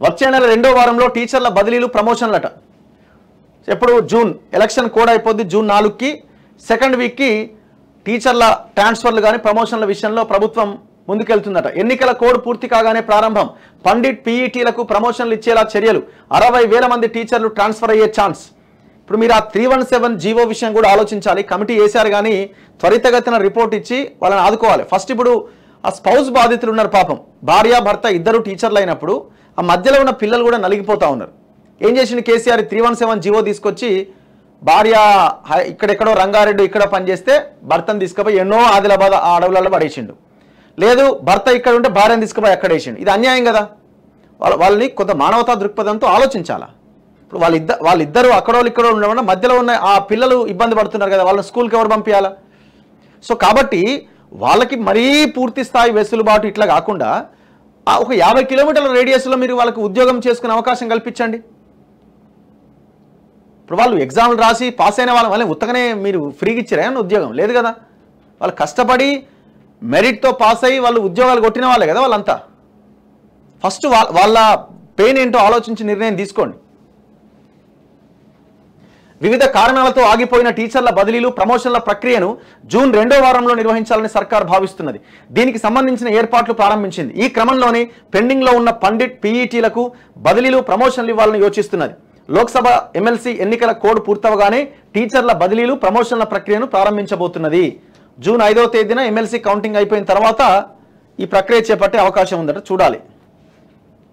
వచ్చే నెల 2వ వారంలో టీచర్ల బదిలీలు ప్రమోషన్లట. ఎప్పుడు జూన్ ఎలక్షన్ కోడ్ అయిపోద్ది. జూన్ 4కి సెకండ్ వీక్కి టీచర్ల ట్రాన్స్ఫర్లు కానీ ప్రమోషన్ల విషయంలో ప్రభుత్వం ముందుకెళ్తుందట. ఎన్నికల కోడ్ పూర్తి కాగానే ప్రారంభం. పండిట్ పీఈటీలకు ప్రమోషన్లు ఇచ్చేలా చర్యలు. 60,000 మంది టీచర్లు ట్రాన్స్ఫర్ అయ్యే ఛాన్స్. ఇప్పుడు మీరు ఆ 317 జీవో విషయం కూడా ఆలోచించాలి. కమిటీ వేశారు కానీ త్వరితగతిన రిపోర్ట్ ఇచ్చి వాళ్ళని ఆదుకోవాలి. ఫస్ట్ ఇప్పుడు ఆ స్పౌస్ బాధితులు ఉన్నారు పాపం. భార్య భర్త ఇద్దరు టీచర్లు అయినప్పుడు ఆ మధ్యలో ఉన్న పిల్లలు కూడా నలిగిపోతూ ఉన్నారు. ఏం చేసింది కేసీఆర్? 317 జీవో తీసుకొచ్చి భార్య ఇక్కడెక్కడో రంగారెడ్డి ఇక్కడ పనిచేస్తే భర్తను తీసుకుపోయి ఎన్నో ఆదిలాబాద్ ఆ అడవులలో పడేసిండు. లేదు భర్త ఇక్కడ ఉంటే భార్యను తీసుకుపోయి అక్కడ వేసిండు. ఇది అన్యాయం కదా. వాళ్ళని కొంత మానవతా దృక్పథంతో ఆలోచించాలా. ఇప్పుడు వాళ్ళిద్దరూ అక్కడో ఇక్కడో ఉండడం వల్ల మధ్యలో ఉన్న ఆ పిల్లలు ఇబ్బంది పడుతున్నారు కదా. వాళ్ళని స్కూల్కి ఎవరు పంపించాలా? సో కాబట్టి వాళ్ళకి మరీ పూర్తి స్థాయి వెసులుబాటు ఇట్లా కాకుండా ఒక 50 కిలోమీటర్ల రేడియస్లో మీరు వాళ్ళకి ఉద్యోగం చేసుకునే అవకాశం కల్పించండి. ఇప్పుడు వాళ్ళు ఎగ్జామ్లు రాసి పాస్ అయిన వాళ్ళని ఉత్తగానే మీరు ఫ్రీగా ఇచ్చారా ఉద్యోగం? లేదు కదా. వాళ్ళు కష్టపడి మెరిట్తో పాస్ అయ్యి వాళ్ళు ఉద్యోగాలు కొట్టిన వాళ్ళే కదా వాళ్ళంతా. ఫస్ట్ వాళ్ళ పెయిన్ ఏంటో ఆలోచించి నిర్ణయం తీసుకోండి. వివిధ కారణాలతో ఆగిపోయిన టీచర్ల బదిలీలు ప్రమోషన్ల ప్రక్రియను జూన్ 2వ వారంలో నిర్వహించాలని సర్కార్ భావిస్తున్నది. దీనికి సంబంధించిన ఏర్పాట్లు ప్రారంభించింది. ఈ క్రమంలోనే పెండింగ్లో ఉన్న పండిట్ పీఈటీలకు బదిలీలు ప్రమోషన్లు ఇవ్వాలని యోచిస్తున్నది. లోక్సభ ఎమ్మెల్సీ ఎన్నికల కోడ్ పూర్తవగానే టీచర్ల బదిలీలు ప్రమోషన్ల ప్రక్రియను ప్రారంభించబోతున్నది. జూన్ 5వ తేదీన ఎమ్మెల్సీ కౌంటింగ్ అయిపోయిన తర్వాత ఈ ప్రక్రియ చేపట్టే అవకాశం ఉందట. చూడాలి.